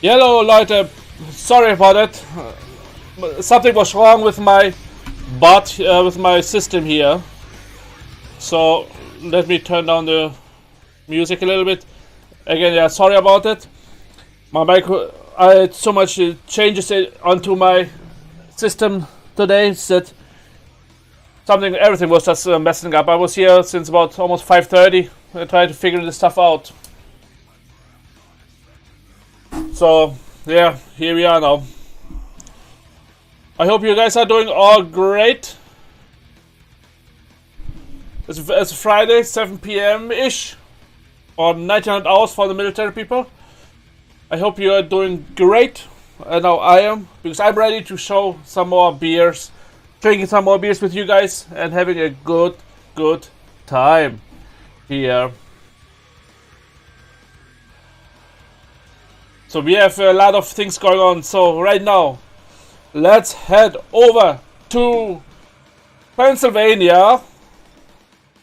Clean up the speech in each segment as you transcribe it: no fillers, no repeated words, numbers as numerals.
Hello, Leute. Sorry about it. Something was wrong with my with my system here. So let me turn down the music a little bit. Again, yeah, sorry about it. My micro, I had so much changes onto my system today that everything was just messing up. I was here since about almost 5:30 and trying to figure this stuff out. So yeah, here we are now. I hope you guys are doing all great. It's Friday, 7 p.m. ish, or 1900 hours for the military people. I hope you are doing great. I know I am, because I'm ready to show some more beers, drinking some more beers with you guys, and having a good time here. So we have a lot of things going on. So right now, let's head over to Pennsylvania.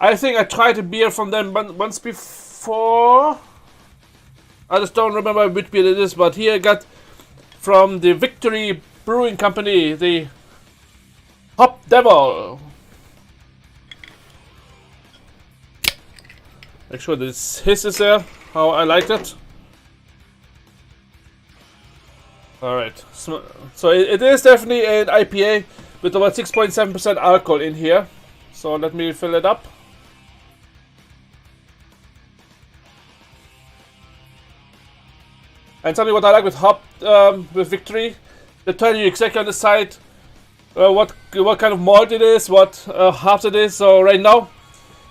I think I tried a beer from them once before. I just don't remember which beer it is, but here I got from the Victory Brewing Company, the Hop Devil. Make sure this hiss is there, how I like it. Alright, so it is definitely an IPA with about 6.7% alcohol in here. So let me fill it up. And tell me what I like with Victory. They tell you exactly on the side what kind of malt it is, what hops it is. So right now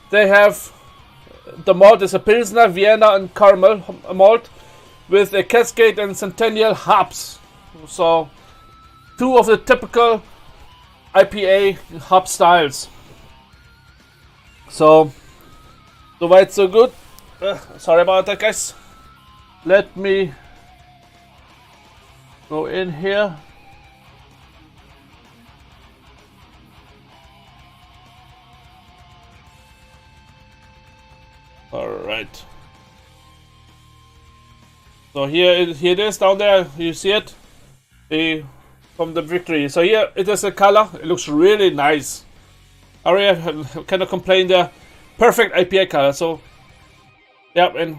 they have the malt is a Pilsner, Vienna, and caramel malt with a Cascade and Centennial hops. So two of the typical IPA hop styles. So wide so good. Sorry about that, guys. Let me go in here. Alright. So here it is down there. You see it? From the Victory. So here it is a color. It looks really nice. I really cannot complain there. Perfect IPA color. So yeah, and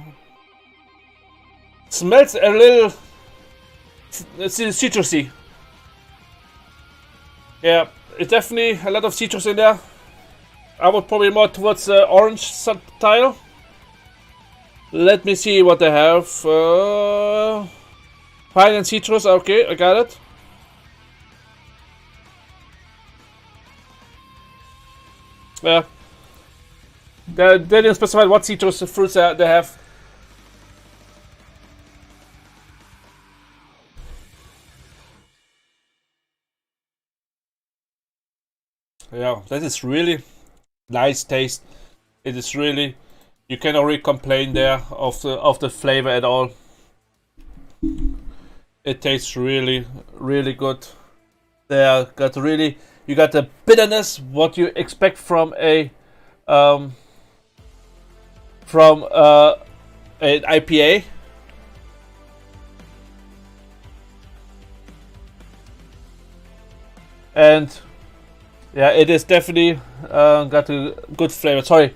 smells a little citrusy. Yeah, it's definitely a lot of citrus in there. I would probably more towards the orange style. Let me see what they have. Pine and citrus. Okay, I got it. Yeah. They didn't specify what citrus fruits they have. Yeah, that is really nice taste. It is really, you cannot really complain there of the flavor at all. It tastes really good. You got the bitterness what you expect from an IPA. And yeah, it is definitely got a good flavor. Sorry,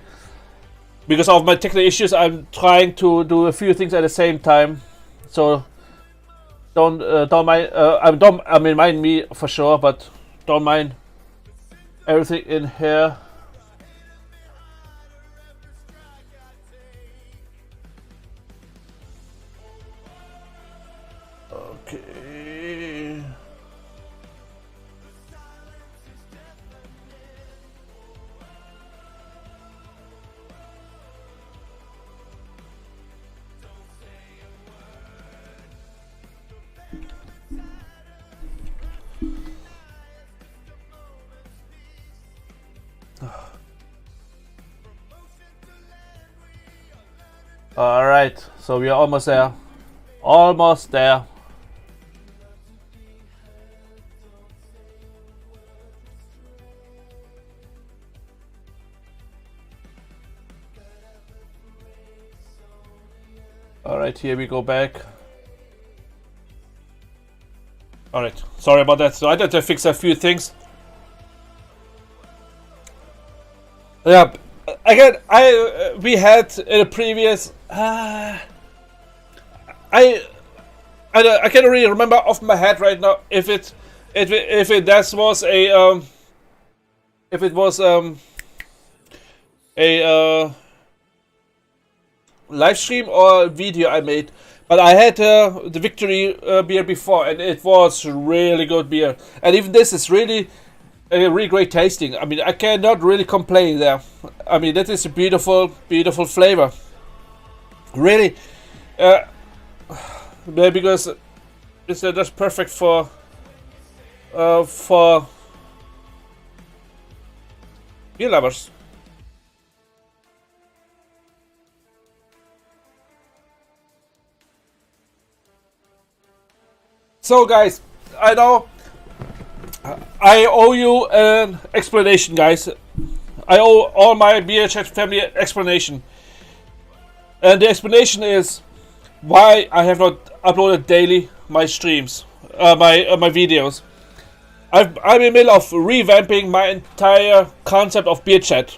because of my technical issues, I'm trying to do a few things at the same time. So don't mind me for sure, but don't mind everything in here. Okay. Alright, so we are almost there. Almost there. Alright, here we go back. Alright, sorry about that. So I had to fix a few things. Yeah, again, we had in a previous. I can't really remember off my head right now if it that was a if it was a live stream or video I made. But I had the Victory beer before, and it was really good beer. And even this is really great tasting. I mean, I cannot really complain there. I mean, that is a beautiful, beautiful flavor. Really, because it's just perfect for beer lovers. So guys, I know I owe you an explanation, guys. I owe all my Beerchat family an explanation. And the explanation is why I have not uploaded daily my streams, my videos. I'm in the middle of revamping my entire concept of Beerchat.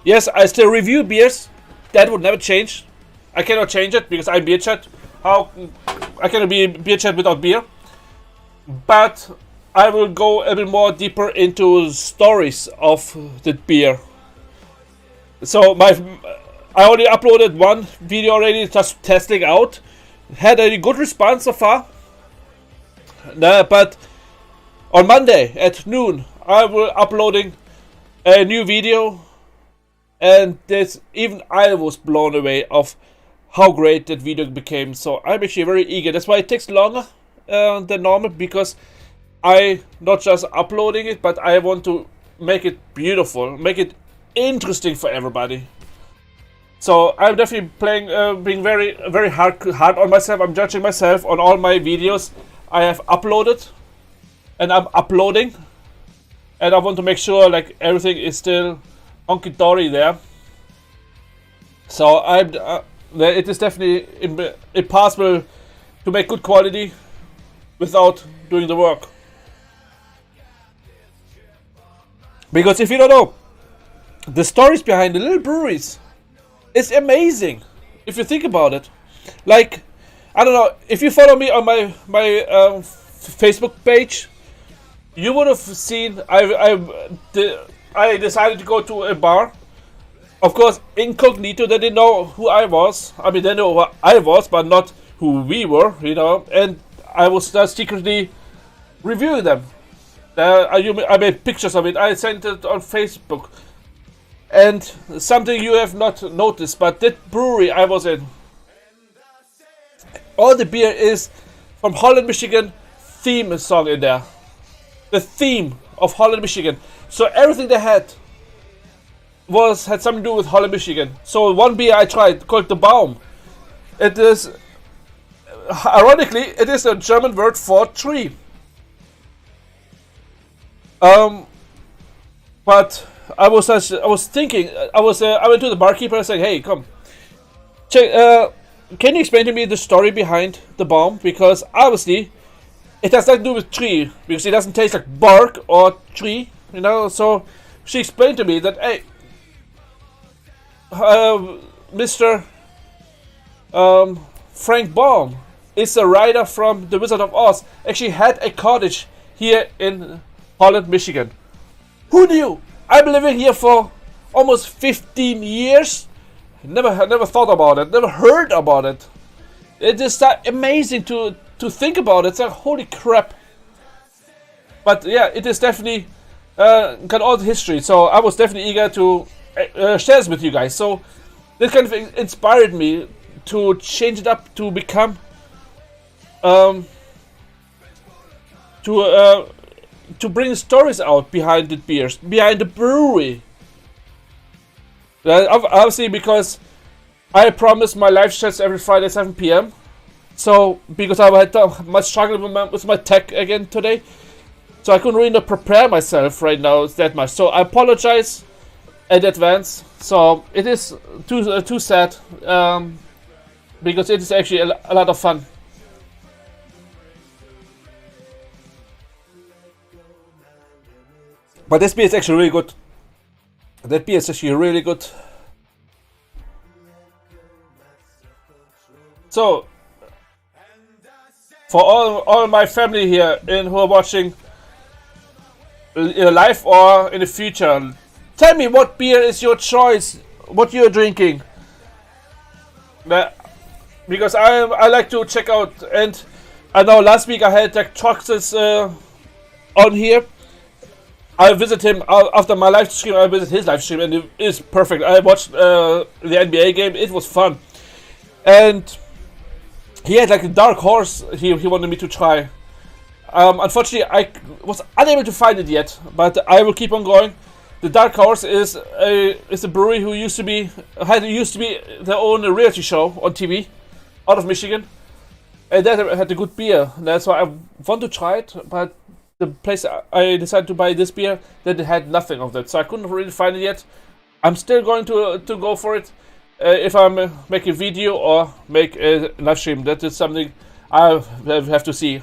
Yes, I still review beers. That would never change. I cannot change it because I'm Beerchat. How I cannot be Beerchat without beer. But I will go a bit more deeper into stories of the beer. So I already uploaded one video already, just testing out. Had a good response so far. But on Monday at noon, I will uploading a new video, and even I was blown away of how great that video became. So I'm actually very eager. That's why it takes longer than normal, because I not just uploading it, but I want to make it beautiful, make it interesting for everybody. So I'm definitely being very, very hard on myself. I'm judging myself on all my videos I have uploaded, and I'm uploading, and I want to make sure like everything is still honky dory there. So it is definitely impossible to make good quality without doing the work. Because if you don't know, the stories behind the little breweries is amazing. If you think about it, like, I don't know, if you follow me on my Facebook page, you would have seen I decided to go to a bar. Of course, incognito. They didn't know who I was. I mean, they know who I was, but not who we were, you know. And I was secretly reviewing them. I made pictures of it. I sent it on Facebook. And something you have not noticed, but that brewery I was in, all the beer is from Holland, Michigan theme song in there. The theme of Holland, Michigan. So everything they had something to do with Holland, Michigan. So one beer I tried called the Baum. It is, ironically, it is a German word for tree. But I was thinking, I went to the barkeeper and I said, hey, come, check, can you explain to me the story behind the Baum? Because obviously it has nothing to do with tree, because it doesn't taste like bark or tree, you know. So she explained to me that, hey, Mr. Frank Baum is a writer from The Wizard of Oz, actually had a cottage here in Holland, Michigan. Who knew? I've been living here for almost 15 years. Never thought about it. Never heard about it. It is amazing to think about it. It's like, holy crap. But yeah, it is definitely got all the history. So I was definitely eager to share this with you guys. So this kind of inspired me to change it up to become to bring stories out behind the beers, behind the brewery. Obviously, because I promised my live chats every Friday 7 p.m. So because I had much struggle with my tech again today, so I couldn't really prepare myself right now that much. So I apologize in advance. So it is too sad, because it is actually a lot of fun. But this beer is actually really good. That beer is actually really good. So, for all my family here who are watching live or in the future, tell me what beer is your choice, what you're drinking. Because I like to check out, and I know last week I had like Troxels on here. I visit him after my live stream. I visit his live stream, and it is perfect. I watched the NBA game. It was fun, and he had like a dark horse he wanted me to try. Unfortunately, I was unable to find it yet, but I will keep on going. The Dark Horse is a brewery who used to be their own reality show on TV, out of Michigan, and that had a good beer. That's why I want to try it, but the place I decided to buy this beer, that it had nothing of that, so I couldn't really find it yet. I'm still going to go for it if I make a video or make a live stream. That is something I have to see.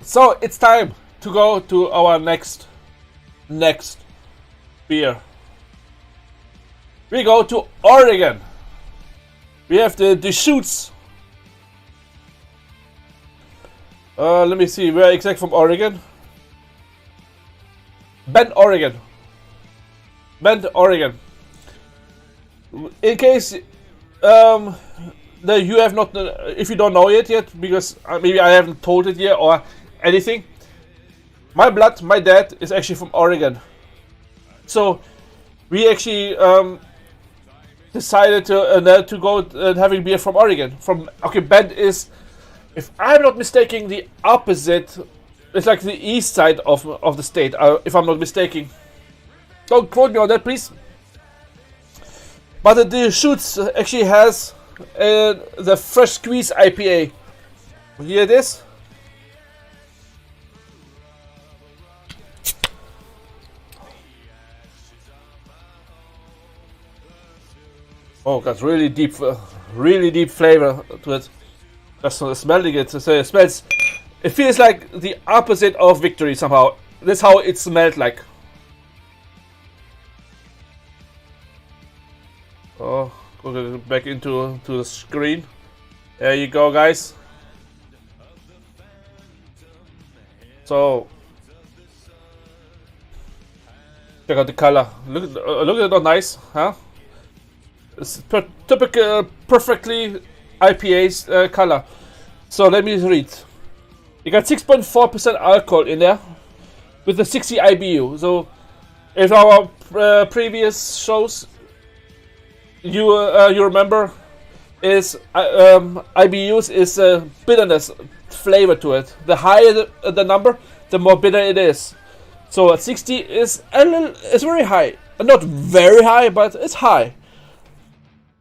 So it's time to go to our next beer. We go to Oregon. We have the Deschutes. Let me see, where exact from Oregon? Bend, Oregon. Bend, Oregon. In case you have not, if you don't know it yet, because maybe I haven't told it yet or anything. My dad is actually from Oregon. So we actually decided to go having beer from Oregon. Bend is, if I'm not mistaken, the opposite. It's like the east side of the state, if I'm not mistaken. Don't quote me on that, please. But the Deschutes actually has the Fresh Squeeze IPA. Here it is. Oh, got really deep flavor to it. Just smelling it, so it smells. It feels like the opposite of Victory somehow. That's how it smelled like. Oh, go back into the screen. There you go, guys. So check out the color. Look at it, nice, huh? It's typical, perfectly IPA's color. So let me read. You got 6.4% alcohol in there with the 60 IBU. So if our previous shows you remember is IBUs is bitterness flavor to it. The higher the number, the more bitter it is. So 60 is it's very high. Not very high, but it's high.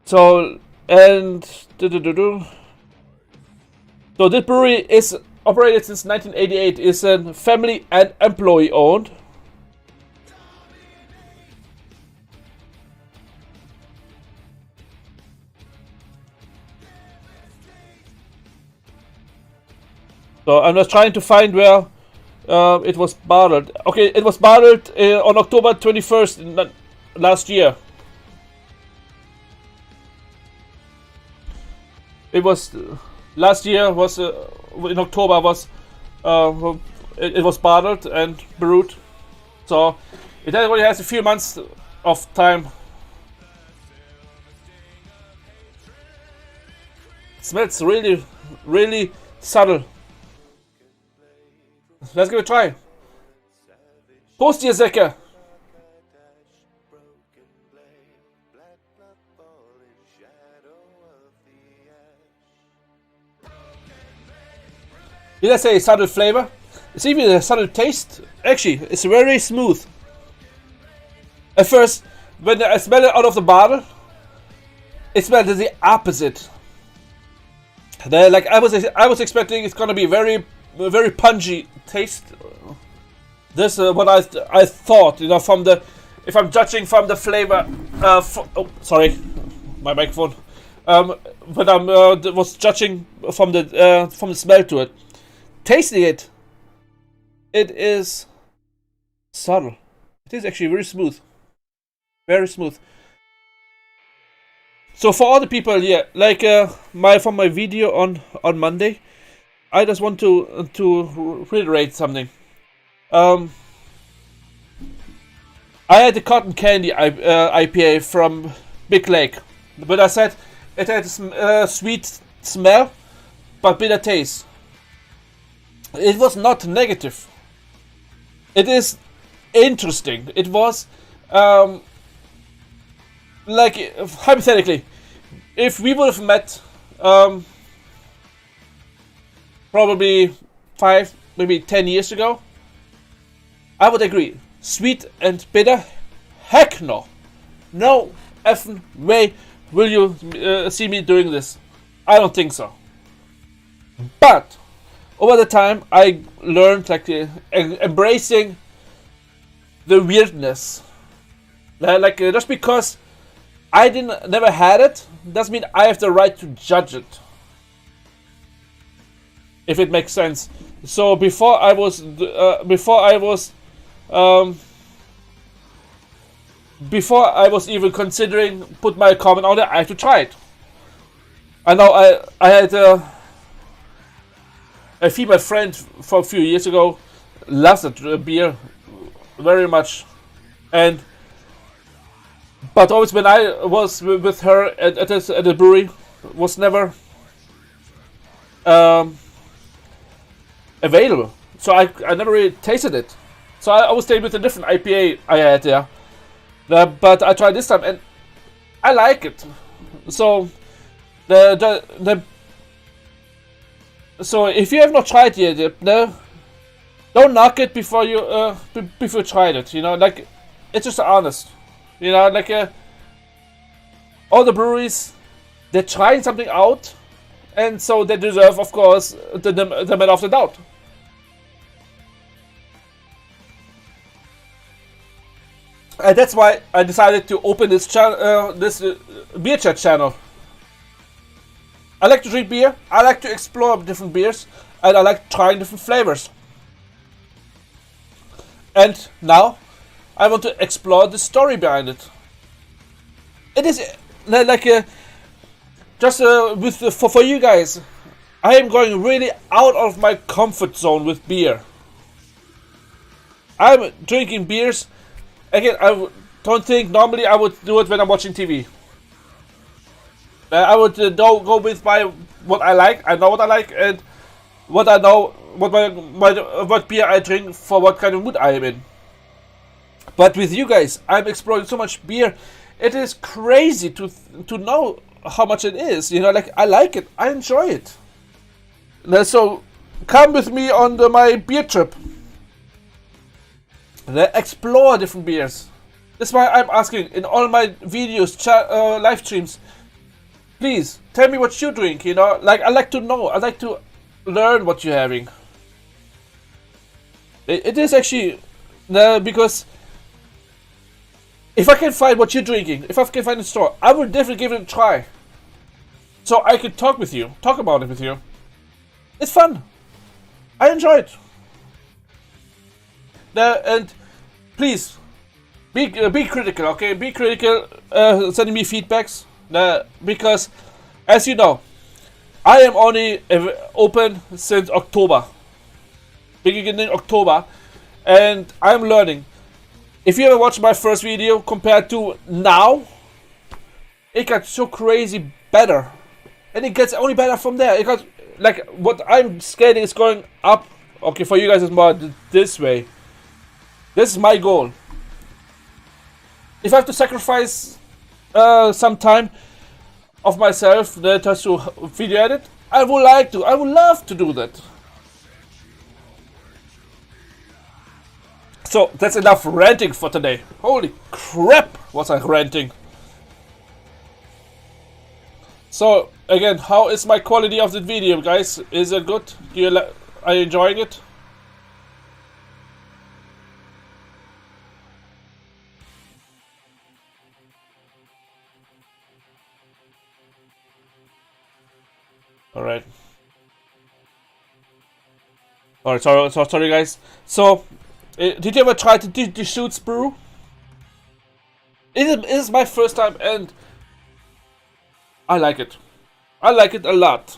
So and so this brewery is operated since 1988. Is a family and employee owned. So I'm just trying to find where it was bottled. Okay, it was bottled on October 21st last year. It was last year was in October was it was bottled and brewed, so it only has a few months of time. It smells really subtle. Let's give it a try. Prost, ihr Säcke! Did I say subtle flavor? It's even a subtle taste. Actually, it's very smooth. At first, when I smell it out of the bottle, it smelled the opposite. Like I was expecting it's gonna be very punchy taste. This what I thought, you know, from the, if I'm judging from the flavor. Oh, sorry, my microphone. When I was judging from the smell to it. tasting it, it is subtle. It is actually very smooth. Very smooth. So for other people, yeah, like from my video on Monday, I just want to reiterate something. I had the cotton candy IPA from Big Lake, but I said it had a sweet smell, but bitter taste. It was not negative. It is interesting. It was like hypothetically, if we would have met probably 5, maybe 10 years ago, I would agree. Sweet and bitter? Heck no. No effing way will you see me doing this. I don't think so. But over the time, I learned like embracing the weirdness. Just because I never had it doesn't mean I have the right to judge it. If it makes sense. So before I was even considering put my comment on there, I have to try it. I know I had a female friend from a few years ago loves that beer very much, but always when I was with her at the brewery was never available, so I never really tasted it. So I always stayed with a different IPA I had there. But I tried this time and I like it. So so if you have not tried yet, don't knock it before you tried it. You know, like it's just honest. You know, like all the breweries, they're trying something out, and so they deserve, of course, the benefit of the doubt. And that's why I decided to open this Beerchat channel. I like to drink beer, I like to explore different beers, and I like trying different flavors. And now, I want to explore the story behind it. It is like just for you guys, I am going really out of my comfort zone with beer. I'm drinking beers. Again, I don't think normally I would do it when I'm watching TV. I would go with what I like. I know what I like, and what I know what beer I drink for what kind of mood I am in. But with you guys, I'm exploring so much beer. It is crazy to know how much it is. You know, like I like it. I enjoy it. So come with me on my beer trip. Explore different beers. That's why I'm asking in all my videos, live streams. Please tell me what you drink. You know, like I like to know. I like to learn what you're having. It is actually because if I can find what you're drinking, if I can find a store, I will definitely give it a try. So I can talk about it with you. It's fun. I enjoy it. And please be critical, okay? Be critical, sending me feedbacks, because as you know, I am only open since October, beginning October, and I'm learning. If you ever watched my first video compared to now, it got so crazy better, and it gets only better from there. It got like what I'm skating is going up. Okay, for you guys it's more this way. This is my goal. If I have to sacrifice some time of myself just to video edit, I would like to. I would love to do that. So that's enough ranting for today. Holy crap, was I ranting. So again, how is my quality of the video, guys? Is it good? Are you enjoying it? Alright. Alright, sorry, guys. So, did you ever try the shoot sprue? It is my first time, and I like it. I like it a lot.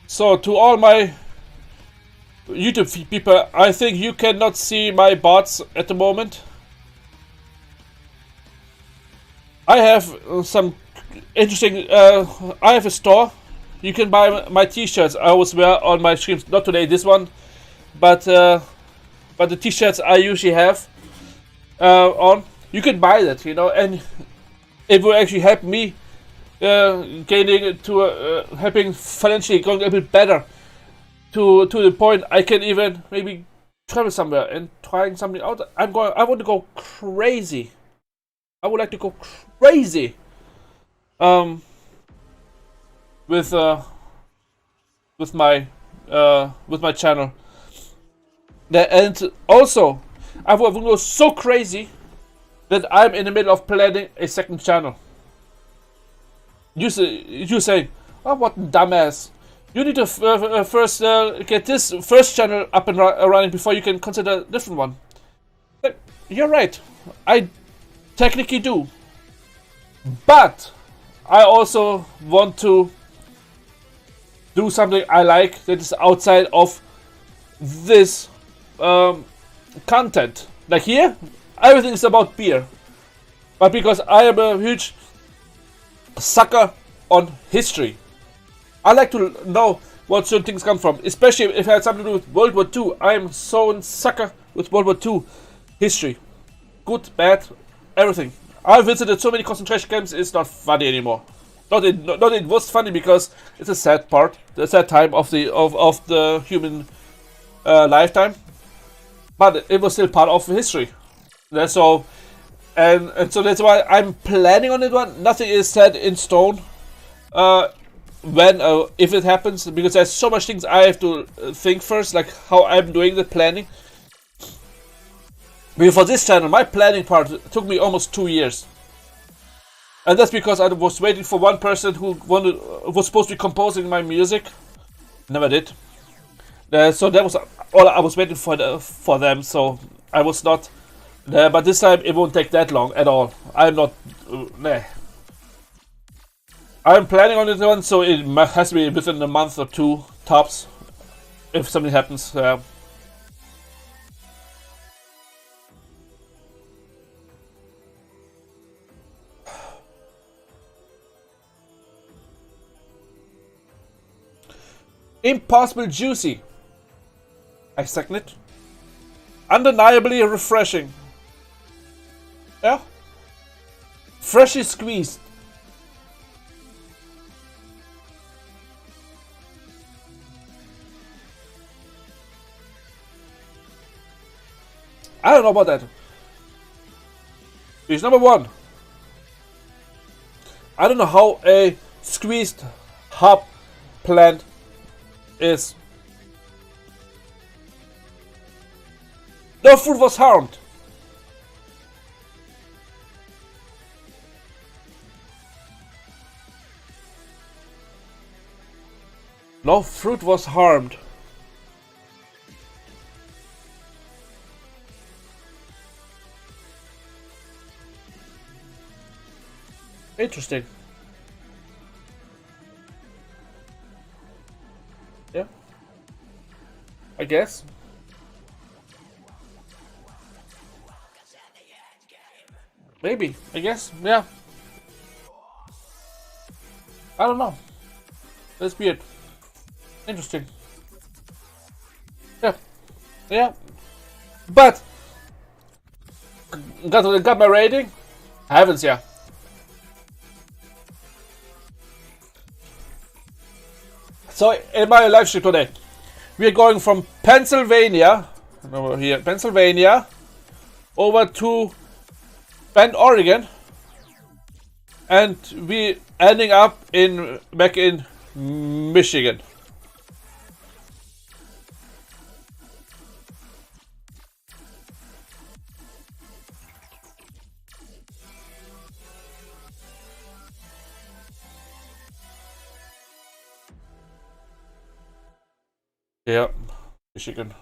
So, to all my YouTube people, I think you cannot see my bots at the moment. I have some interesting. I have a store. You can buy my T-shirts I always wear on my streams. Not today, this one, but the T-shirts I usually have on. You can buy that, you know, and it will actually help me gaining to helping financially going a bit better. To the point I can even maybe travel somewhere and trying something out. I want to go crazy. I would like to go crazy. With my channel. And also, I will go so crazy that I'm in the middle of planning a second channel. You say, oh, what dumbass! You need to first get this first channel up and running before you can consider a different one. But you're right. I technically do, but I also want to do something I like that is outside of this content. Like here, everything is about beer. But because I am a huge sucker on history, I like to know what certain things come from. Especially if it had something to do with World War II. I am so a sucker with World War II history. Good, bad, everything. I visited so many concentration camps, it's not funny anymore. Not it was funny because it's a sad part, the sad time of the human lifetime, but it was still part of history. That's so, and so that's why I'm planning on it. One, nothing is set in stone. When if it happens, because there's so much things I have to think first, like how I'm doing the planning. Because for this channel, my planning part took me almost 2 years. And that's because I was waiting for one person who was supposed to be composing my music. Never did. So that was all I was waiting for them. So I was not there. But this time it won't take that long at all. I'm not. Nah. I'm planning on it one, so it has to be within a month or two tops. If something happens. Impossible juicy. I second it. Undeniably refreshing. Yeah. Freshly squeezed. I don't know about that. Here's number one. I don't know how a squeezed hop plant is. No fruit was harmed. No fruit was harmed. Interesting. Yeah. I guess. Maybe. I guess. Yeah. I don't know. That's weird. Interesting. Yeah. Yeah. But got my rating? I haven't, yeah. So in my live stream today, we are going from Pennsylvania, over here, Pennsylvania, over to Bend, Oregon, and we ending up back in Michigan. Yeah, Michigan.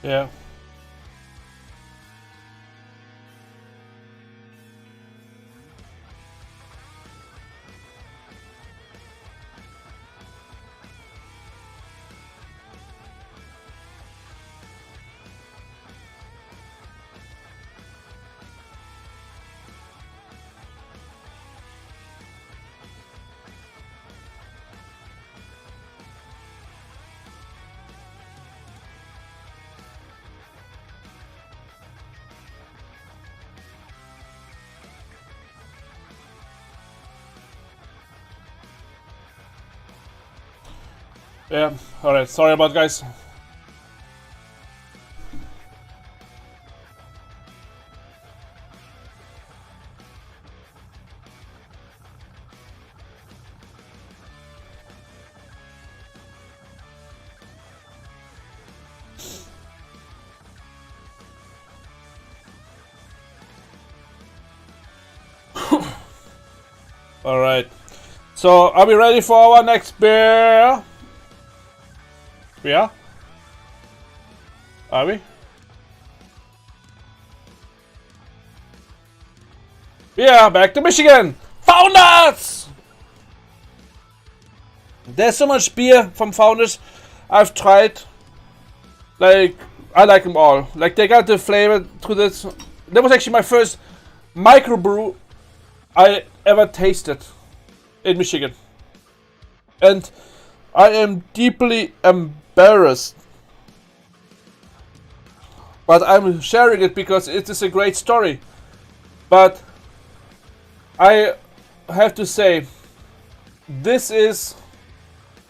Yeah. Yeah. Alright, sorry about guys. Alright. So, are we ready for our next beer? Yeah? Are we? Yeah, back to Michigan! Founders! There's so much beer from Founders I've tried. Like, I like them all. Like, they got the flavor to this. That was actually my first microbrew I ever tasted in Michigan. And I am deeply embarrassed. But I'm sharing it because it is a great story. But I have to say, this is...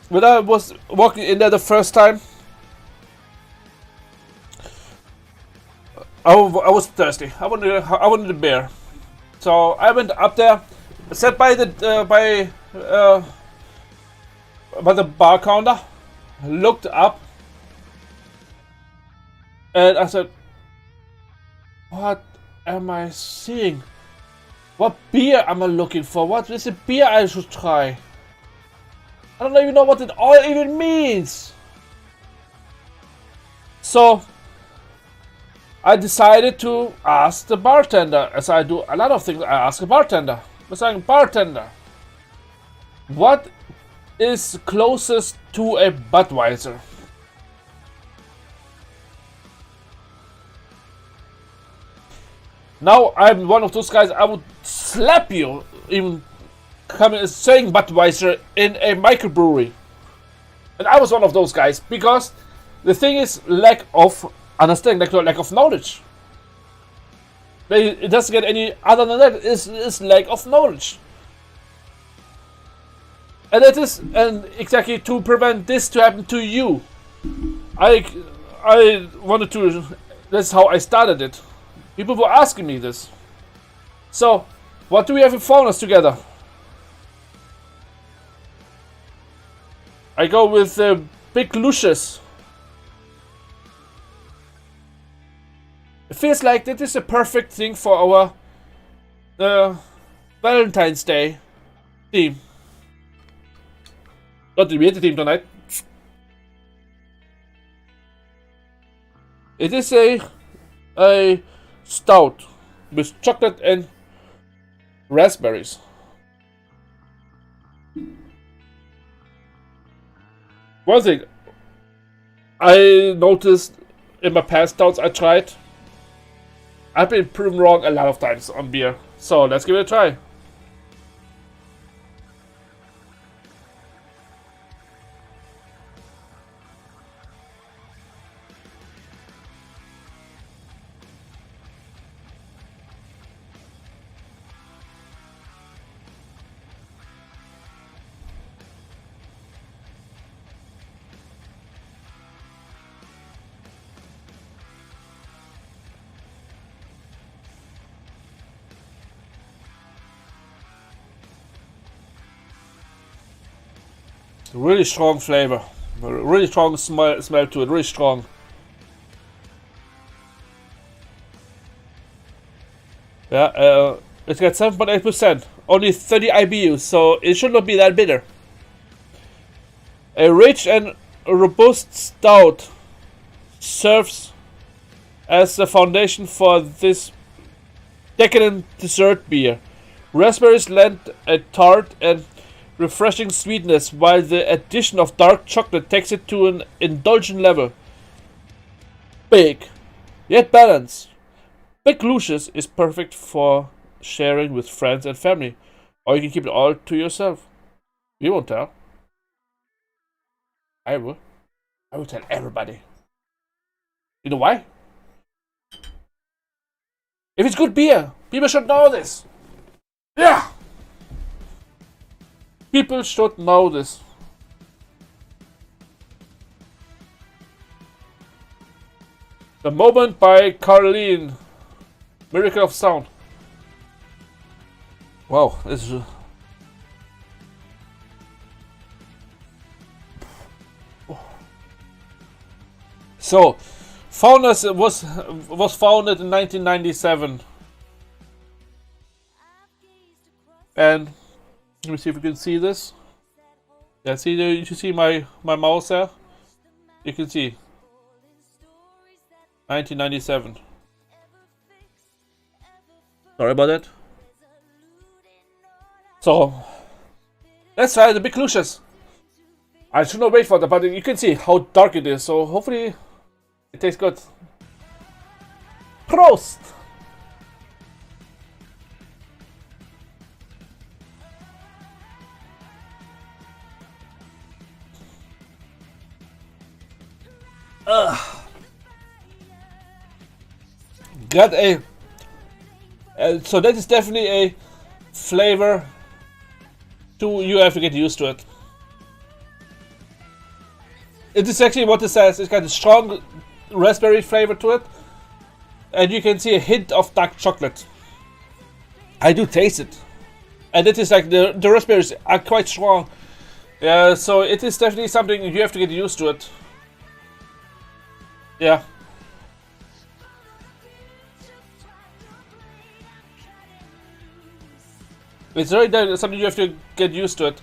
When I was walking in there the first time, I was thirsty. I wanted a beer. So I went up there, sat by the bar counter, looked up, and I said, "What am I seeing? What beer am I looking for? What is the beer I should try? I don't even know what it all even means." So I decided to ask the bartender, as I do a lot of things. I ask a bartender. I'm saying, "Bartender, what is closest to a Budweiser?" Now I'm one of those guys. I would slap you even coming saying Budweiser in a microbrewery. And I was one of those guys because the thing is lack of understanding, lack of knowledge. It doesn't get any other than that. It's lack of knowledge. And that is, and exactly to prevent this to happen to you, I wanted to. That's how I started it. People were asking me this. So, what do we have in Faunus together? I go with Big Lucius. It feels like that is a perfect thing for our Valentine's Day theme. Not the weird theme tonight. It is a stout with chocolate and raspberries. One thing I noticed in my past stouts I tried, I've been proven wrong a lot of times on beer. So let's give it a try. Really strong flavor. Really strong smell to it. Really strong. Yeah, it's got 7.8%. Only 30 IBUs, so it should not be that bitter. A rich and robust stout serves as the foundation for this decadent dessert beer. Raspberries lend a tart and refreshing sweetness, while the addition of dark chocolate takes it to an indulgent level. Big, yet balanced. Big Lucius is perfect for sharing with friends and family, or you can keep it all to yourself. You won't tell. I will. I will tell everybody. You know why? If it's good beer, people should know this. Yeah! People should know this. The Moment by Caroline. Miracle of Sound. Wow, this is... So, founders was founded in 1997. And let me see if you can see this. Yeah, see there, you see my mouse there? You can see. 1997. Sorry about that. So, let's try the Big Lucius. I should not wait for that, but you can see how dark it is, so hopefully it tastes good. Prost! Got a... so that is definitely a flavor you have to get used to it. It is actually what it says. It's got a strong raspberry flavor to it, and you can see a hint of dark chocolate. I do taste it, and it is like the raspberries are quite strong. Yeah, so it is definitely something you have to get used to it. Yeah. It's really something you have to get used to it.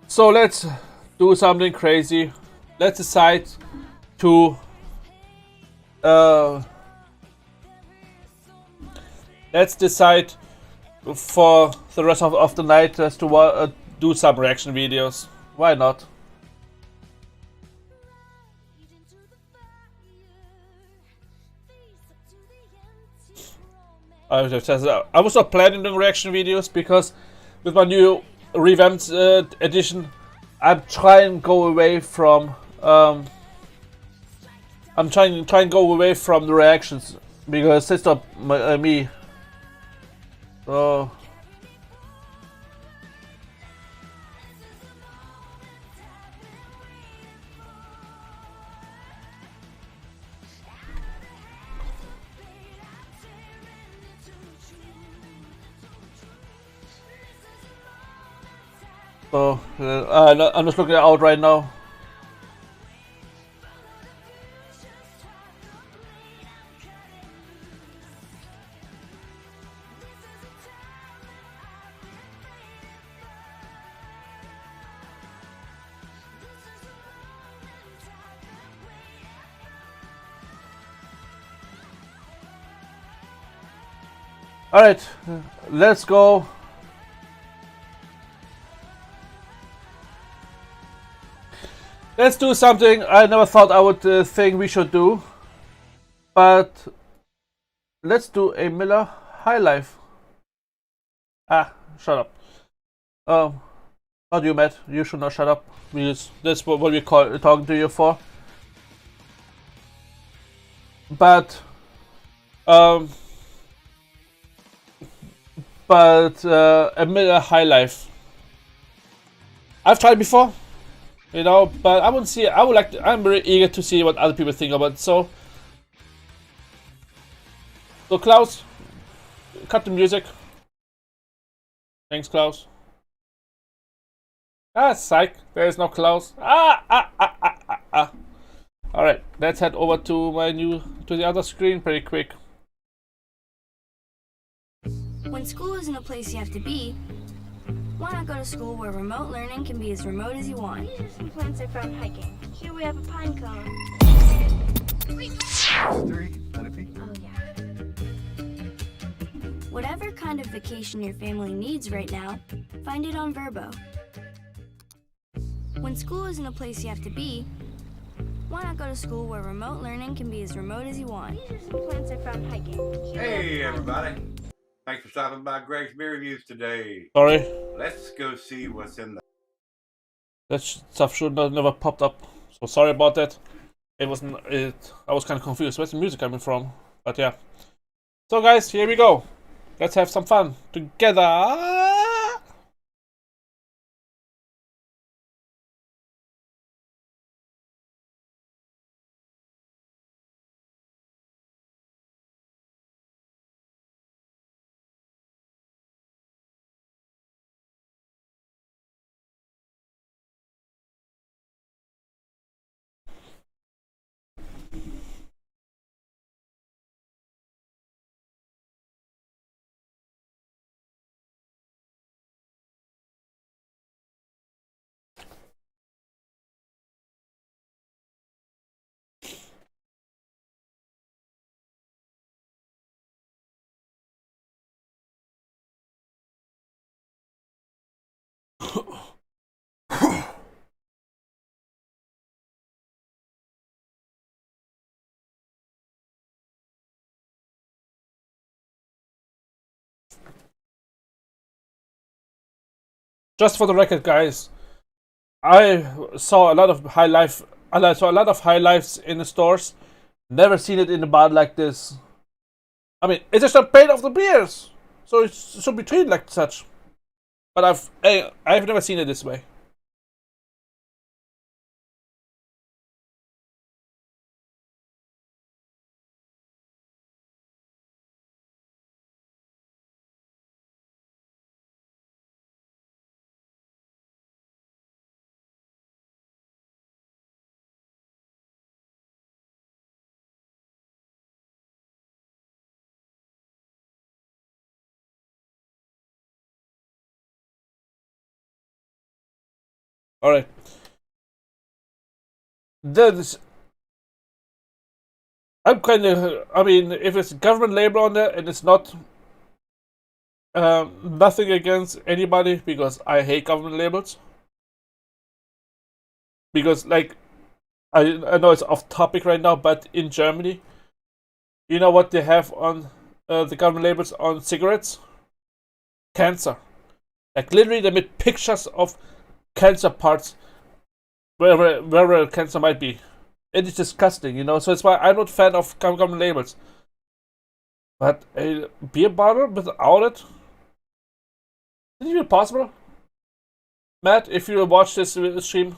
So let's do something crazy. Let's decide to let's decide for the rest of the night as to do some reaction videos. Why not? I was not planning doing reaction videos because with my new revamped edition, I'm trying to go away from I'm trying to go away from the reactions because it's not me. So I'm just looking out right now. Alright, let's go. Let's do something I never thought I would think we should do. But let's do a Miller High Life. Ah, shut up. Not you, Matt. You should not shut up. That's what we call talking to you for. But but a high life. I've tried before, you know, but I wouldn't see. I would like. I'm very eager to see what other people think about it. So Klaus, cut the music. Thanks, Klaus. Ah, psych. There is no Klaus. All right, let's head over to the other screen pretty quick. When school isn't a place you have to be, why not go to school where remote learning can be as remote as you want? These are some plants I found hiking. Here we have a pine cone. Oh yeah. Whatever kind of vacation your family needs right now, find it on Verbo. When school isn't a place you have to be, why not go to school where remote learning can be as remote as you want? These are some plants I found hiking. Hey everybody! Thanks for stopping by Greg's Beer Reviews today. Sorry, Let's go see what's in the. that stuff should have never popped up. So sorry about that. It wasn't. I was kind of confused. Where's the music coming from? But yeah. So guys, here we go. Let's have some fun together. Just for the record, guys, I saw a lot of I saw a lot of high lives in the stores. Never seen it in a bar like this. I mean, it's a champagne of the beers, so it should be treated like such. But I've never seen it this way. All right. This I'm kind of. I mean, if it's government label on there and it's not nothing against anybody because I hate government labels. Because like I know it's off topic right now, but in Germany, you know what they have on the government labels on cigarettes? Cancer. Like literally, they made pictures of cancer parts wherever cancer might be. It is disgusting, you know. So it's why I'm not a fan of government labels. But a beer bottle without it? Is it even possible? Matt, if you watch this stream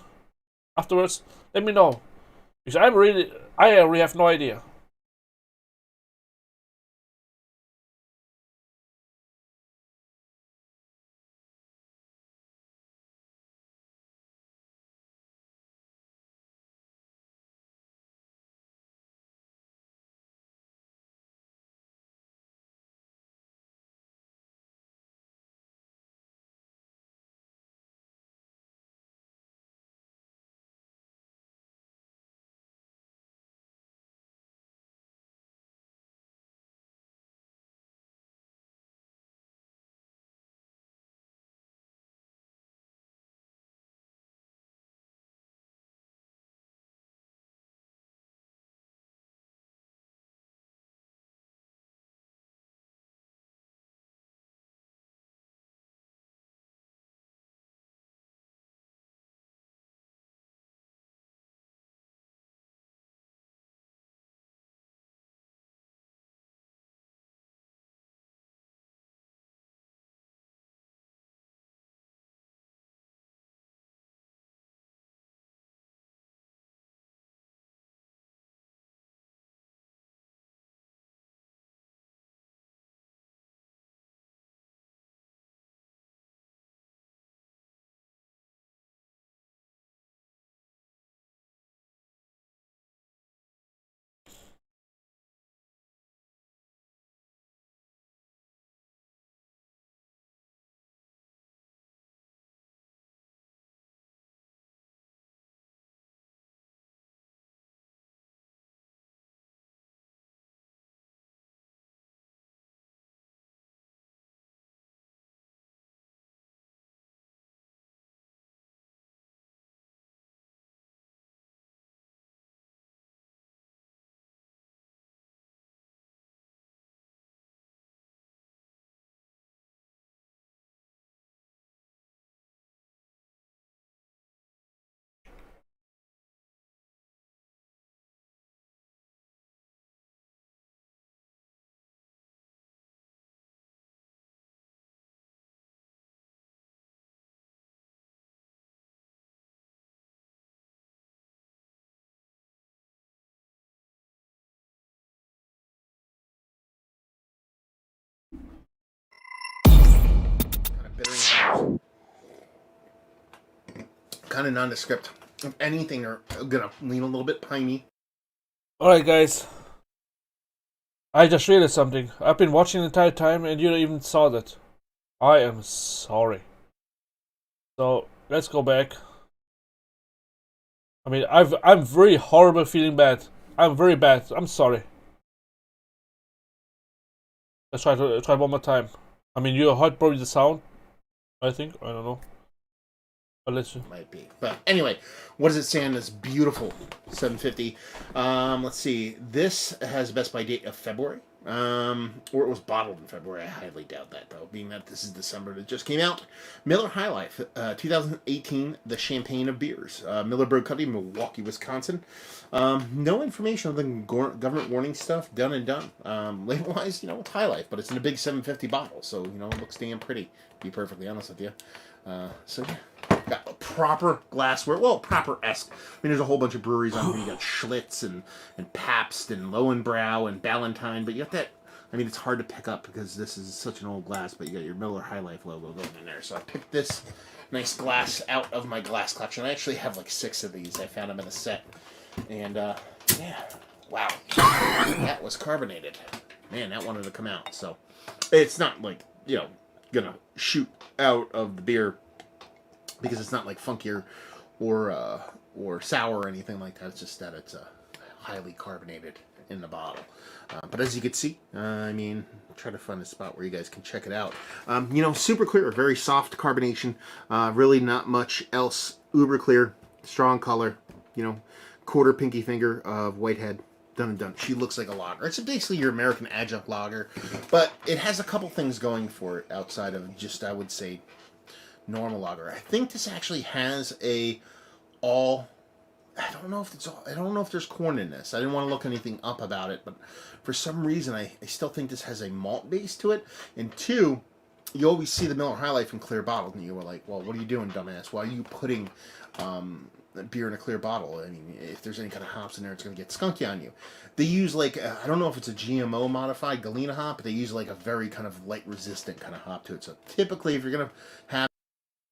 afterwards, let me know. Because I really have no idea. bittering hops. Kind of nondescript. If anything, are gonna lean a little bit piney. Alright, guys. I just realized something. I've been watching the entire time and you even saw that. I am sorry. So, let's go back. I mean, I'm very horrible feeling bad. I'm very bad. I'm sorry. Let's try one more time. I mean, you heard probably the sound. I think. I don't know. But let's. Might be. But anyway, what does it say on this beautiful 750? Let's see. This has a Best By date of February. Or it was bottled in February. I highly doubt that, though, being that this is December. It just came out. Miller High Life, 2018, the champagne of beers. Miller Brew Company, Milwaukee, Wisconsin. No information other than government warning stuff. Done and done. Label-wise, it's High Life, but it's in a big 750 bottle, so, it looks damn pretty, to be perfectly honest with you. So, yeah. Got a proper glassware. Well, proper-esque. I mean, there's a whole bunch of breweries on here. You got Schlitz and Pabst and Lowenbrau and Ballantine, but you got that. I mean, it's hard to pick up because this is such an old glass, but you got your Miller High Life logo going in there. So I picked this nice glass out of my glass collection. I actually have like 6 of these. I found them in a set. And, yeah. Wow. That was carbonated. Man, that wanted to come out. So it's not like, gonna shoot out of the beer, because it's not like funkier or sour or anything like that. It's just that it's highly carbonated in the bottle. But as you can see, I mean, try to find a spot where you guys can check it out. Super clear, very soft carbonation. Really not much else. Uber clear, strong color. Quarter pinky finger of Whitehead. Done and done. She looks like a lager. It's basically your American adjunct lager, but it has a couple things going for it outside of just, I would say, normal lager. I think this actually has I don't know if there's corn in this. I didn't want to look anything up about it, but for some reason I still think this has a malt base to it. And 2, you always see the Miller High Life in clear bottles, and you were like, well, what are you doing, dumbass? Why are you putting beer in a clear bottle? I mean, if there's any kind of hops in there, it's going to get skunky on you. They use I don't know if it's a GMO modified Galena hop, but they use a very kind of light resistant kind of hop to it. So typically if you're going to have...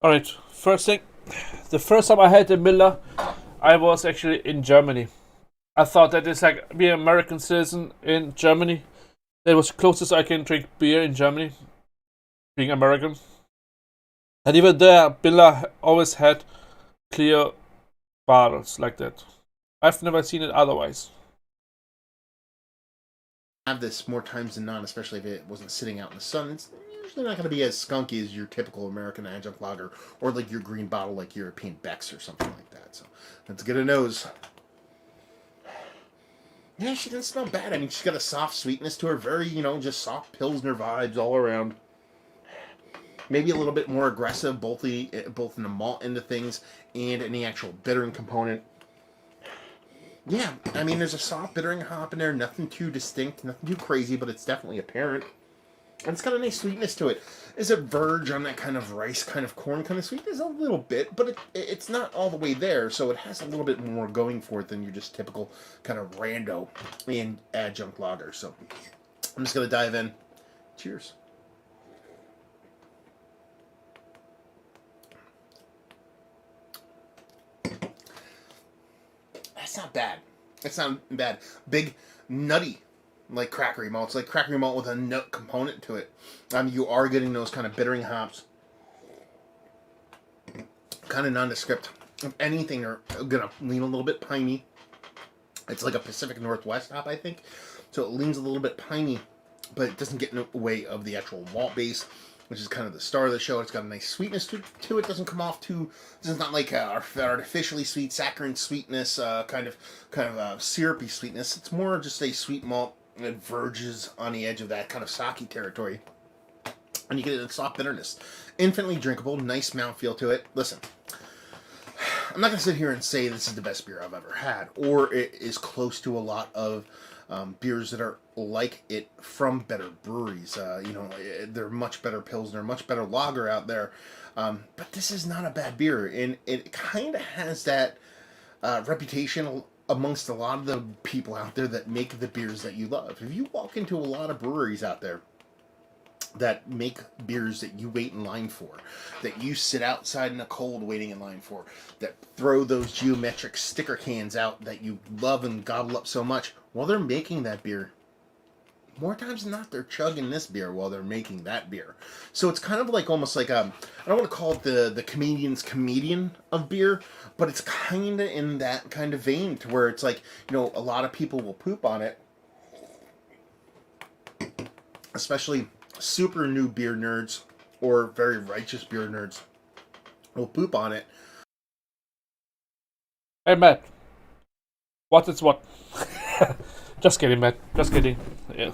Alright, first thing. The first time I had the Miller, I was actually in Germany. I thought that it's like being an American citizen in Germany. That was the closest I can drink beer in Germany, being American. And even there, Miller always had clear bottles like that. I've never seen it otherwise. Have this more times than not, especially if it wasn't sitting out in the sun. It's usually not going to be as skunky as your typical American adjunct lager, or like your green bottle, like European Beck's or something like that. So let's get a nose. Yeah, she doesn't smell bad. I mean, she's got a soft sweetness to her, very, just soft Pilsner vibes all around. Maybe a little bit more aggressive, both in the malt end of things and in the actual bittering component. Yeah, I mean, there's a soft bittering hop in there, nothing too distinct, nothing too crazy, but it's definitely apparent. And it's got a nice sweetness to it. Is it verge on that kind of rice, kind of corn kind of sweetness? A little bit, but it's not all the way there, so it has a little bit more going for it than your just typical kind of rando and adjunct lager. So I'm just going to dive in. Cheers. That's not bad. That's not bad. Big, nutty, like crackery malt. It's like crackery malt with a nut component to it. You are getting those kind of bittering hops. Kind of nondescript. If anything, are going to lean a little bit piney. It's like a Pacific Northwest hop, I think. So it leans a little bit piney, but it doesn't get in the way of the actual malt base, which is kind of the star of the show. It's got a nice sweetness to it. Doesn't come off too. This is not like artificially sweet, saccharine sweetness, kind of syrupy sweetness. It's more just a sweet malt that verges on the edge of that kind of sake territory, and you get a soft bitterness. Infinitely drinkable, nice mouthfeel to it. Listen, I'm not gonna sit here and say this is the best beer I've ever had, or it is close to a lot of beers that are like it from better breweries. They're much better Pilsner, much better lager out there. But this is not a bad beer, and it kind of has that reputation amongst a lot of the people out there that make the beers that you love. If you walk into a lot of breweries out there, that make beers that you wait in line for, that you sit outside in the cold waiting in line for, that throw those geometric sticker cans out that you love and gobble up so much. While they're making that beer, more times than not, they're chugging this beer while they're making that beer. So it's kind of like almost like I don't want to call it the comedian's comedian of beer, but it's kind of in that kind of vein to where it's like, a lot of people will poop on it, especially super new beer nerds or very righteous beer nerds will poop on it. Hey, Matt. What is what? Just kidding, Matt. Just kidding. Yeah.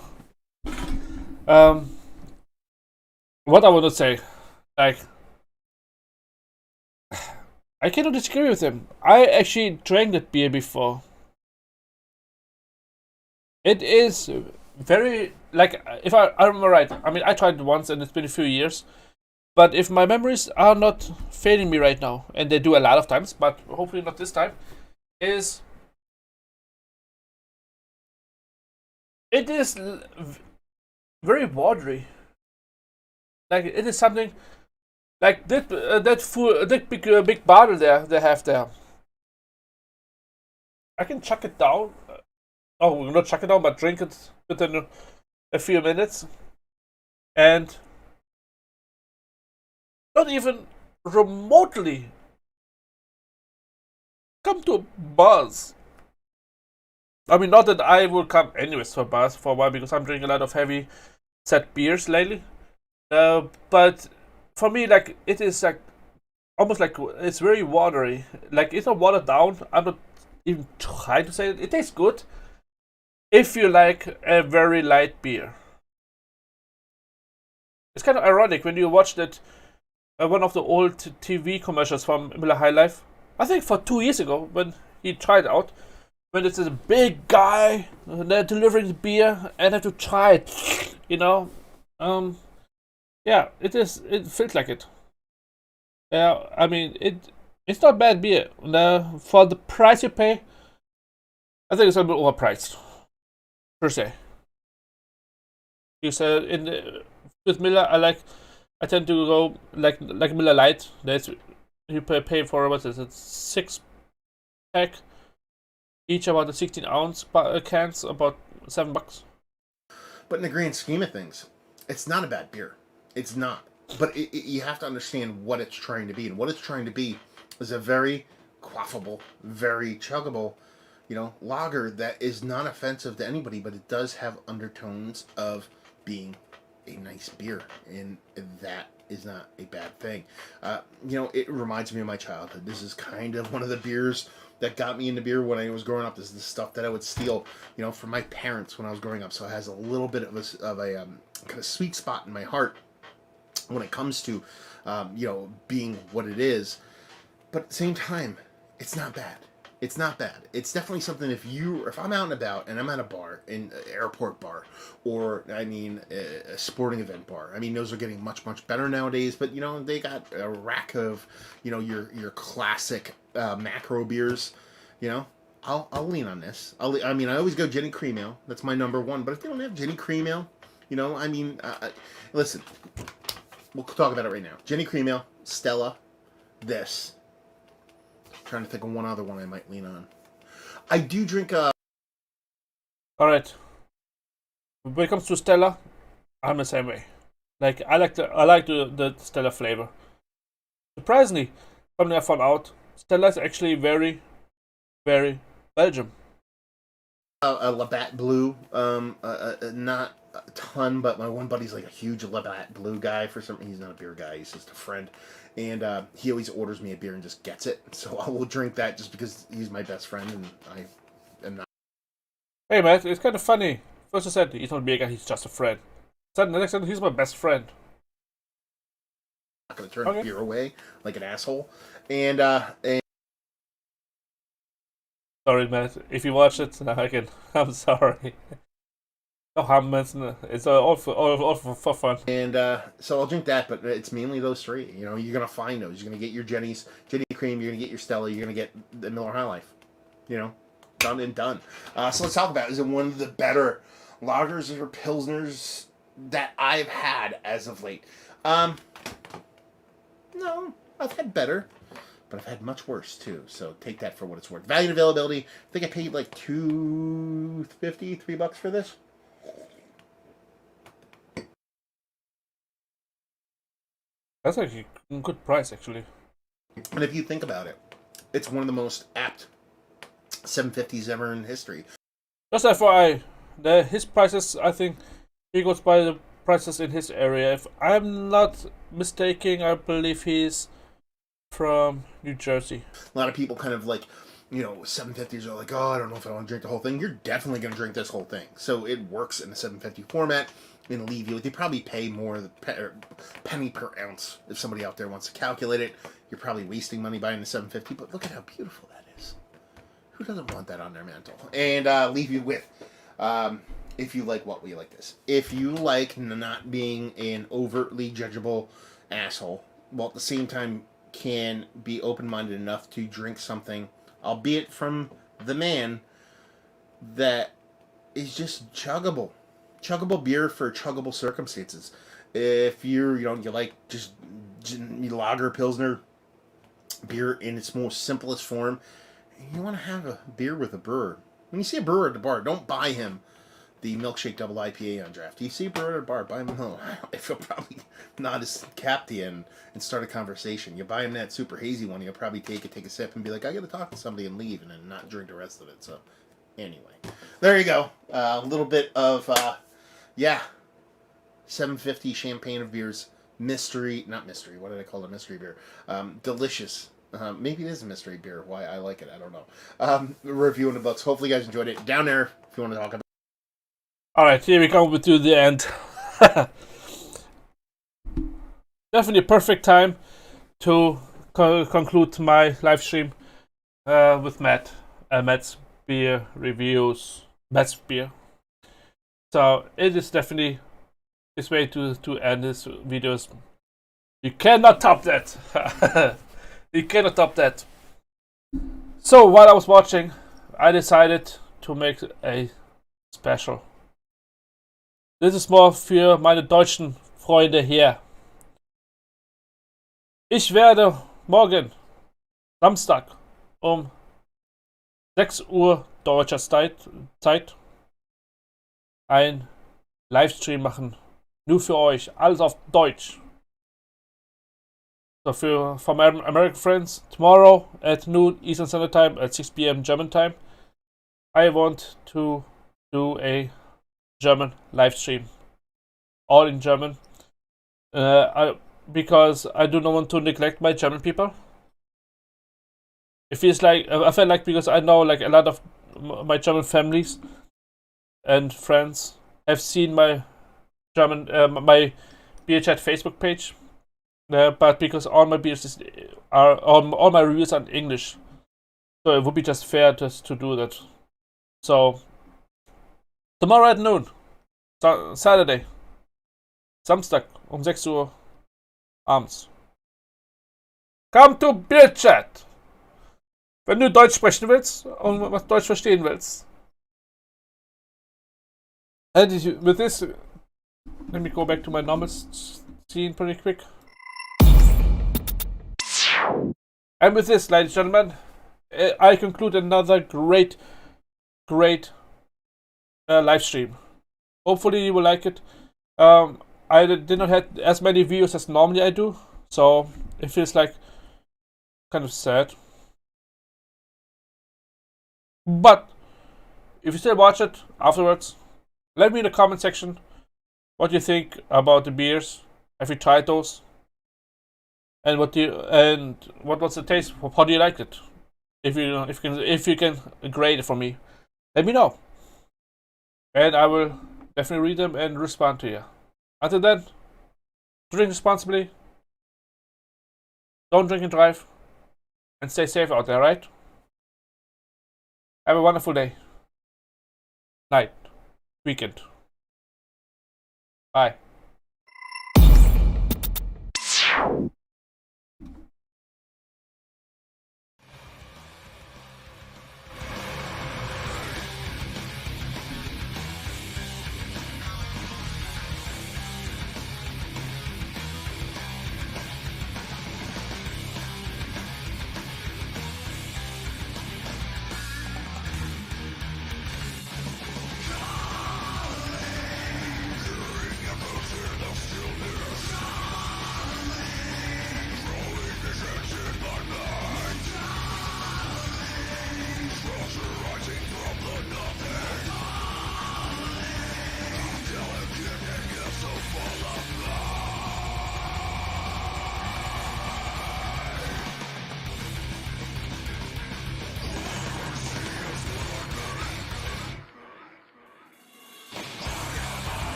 What I want to say, like, I cannot disagree with him. I actually drank that beer before. It is very, like, if I remember right, I mean, I tried it once and it's been a few years, but if my memories are not failing me right now, and they do a lot of times, but hopefully not this time, it is very watery. Like, it is something, like that big bottle there they have there. I can chuck it down. Oh, not chuck it down, but drink it within a few minutes, and not even remotely come to a buzz. I mean, not that I will come anyways to a buzz for a while because I'm drinking a lot of heavy set beers lately. But for me, like, it is like almost like it's very watery. Like, it's not watered down. I'm not even trying to say it. It tastes good if you like a very light beer. It's kind of ironic when you watch that one of the old TV commercials from Miller High Life. I think for 2 years ago when he tried out, when it's a big guy they're delivering the beer and have to try it, Yeah, it is. It feels like it. Yeah, I mean it's not bad beer. For the price you pay, I think it's a bit overpriced, per se. You said with Miller, I tend to go like Miller Lite. That's you pay for what is it, 6-pack, each about the 16-ounce cans, about $7. But in the grand scheme of things, it's not a bad beer. It's not. But you have to understand what it's trying to be, and what it's trying to be is a very quaffable, very chuggable, lager that is not offensive to anybody, but it does have undertones of being a nice beer, and that is not a bad thing. It reminds me of my childhood. This is kind of one of the beers that got me into beer when I was growing up. This is the stuff that I would steal, from my parents when I was growing up. So it has a little bit of a kind of sweet spot in my heart when it comes to, being what it is. But at the same time, it's not bad. It's not bad. It's definitely something if I'm out and about and I'm at a bar, an airport bar, or a sporting event bar. I mean, those are getting much, much better nowadays. But they got a rack of your classic macro beers. I'll lean on this. I always go Jenny Cream Ale. That's my number one. But if they don't have Jenny Cream Ale, listen. We'll talk about it right now. Jenny Cream Ale, Stella, this. Trying to think of one other one I might lean on. I do drink Alright. When it comes to Stella, I'm the same way. Like, I like the Stella flavor. Surprisingly, something I found out, Stella is actually very, very Belgium. a Labatt Blue, not a ton, but my one buddy's like a huge Labatt Blue guy for something. He's not a beer guy, he's just a friend. And he always orders me a beer and just gets it. So I will drink that just because he's my best friend and I am not. Hey, man, it's kind of funny. First I said he's not a beer guy, he's just a friend. Then the next time he's my best friend. I'm not going to turn beer away like an asshole. And sorry, Matt. If you watch it, I'm sorry. No harm, man. It's all for fun. And so I'll drink that, but it's mainly those three. You're gonna find those. You're gonna get your Jenny Cream. You're gonna get your Stella. You're gonna get the Miller High Life. Done and done. So let's talk about it. Is it one of the better lagers or pilsners that I've had as of late. No, I've had better, but I've had much worse too. So take that for what it's worth. Value and availability. I think I paid like $2.50, $3 for this. That's actually a good price, actually. And if you think about it, it's one of the most apt 750s ever in history. Just FYI, his prices, I think he goes by the prices in his area. If I'm not mistaken, I believe he's from New Jersey. A lot of people kind of like, 750s are like, oh, I don't know if I want to drink the whole thing. You're definitely going to drink this whole thing. So it works in the 750 format and leave you. They probably pay more penny per ounce. If somebody out there wants to calculate it, you're probably wasting money buying the 750. But look at how beautiful that is. Who doesn't want that on their mantle? And leave you with, if you like what we like this. If you like not being an overtly judgeable asshole, while at the same time can be open-minded enough to drink something, albeit from the man, that is just chuggable. Chuggable beer for chuggable circumstances. If you like just lager, pilsner, beer in its most simplest form, you want to have a beer with a brewer. When you see a brewer at the bar, don't buy him the milkshake double IPA on draft. You see a brewer at a bar, buy him if he'll probably nod his cap to you and start a conversation. You buy him that super hazy one, he'll probably take a sip and be like, I gotta talk to somebody and leave, and then not drink the rest of it. So anyway, there you go. A little bit of 750 champagne of beers. Not mystery. What did I call it? Mystery beer. Delicious. Maybe it is a mystery beer. Why I like it, I don't know. Review in the books. Hopefully you guys enjoyed it. Down there, if you want to talk about. Alright, here we come to the end. Definitely a perfect time to conclude my live stream with Matt. Matt's beer reviews. Matt's beer. So it is definitely his way to end his videos. You cannot top that. You cannot top that. So while I was watching, I decided to make a special. Das ist more für meine deutschen Freunde hier. Ich werde morgen, Samstag, um 6 Uhr deutscher Zeit ein Livestream machen. Nur für euch. Alles auf Deutsch. So for my American friends, tomorrow at noon Eastern Standard Time, at 6 p.m. German time, I want to do a German live stream. All in German. Because I do not want to neglect my German people. It feels like, I feel like, because I know like a lot of my German families and friends have seen my German, my Beerchat Facebook page. But because all my beers all my reviews are in English, so it would be just fair just to do that. So tomorrow at noon, Saturday, Samstag 6 Uhr abends. Come to Beerchat, wenn du Deutsch sprechen willst und was Deutsch verstehen willst. And with this, let me go back to my normal scene pretty quick. And with this, ladies and gentlemen, I conclude another great live stream. Hopefully you will like it. I did not have as many views as normally I do, so it feels like kind of sad. But if you still watch it afterwards, let me in the comment section what you think about the beers. Have you tried those? And what was the taste? How do you like it? If you can grade it for me, let me know, and I will definitely read them and respond to you. Until then, drink responsibly, don't drink and drive, and stay safe out there. Right? Have a wonderful day, night, weekend. Bye.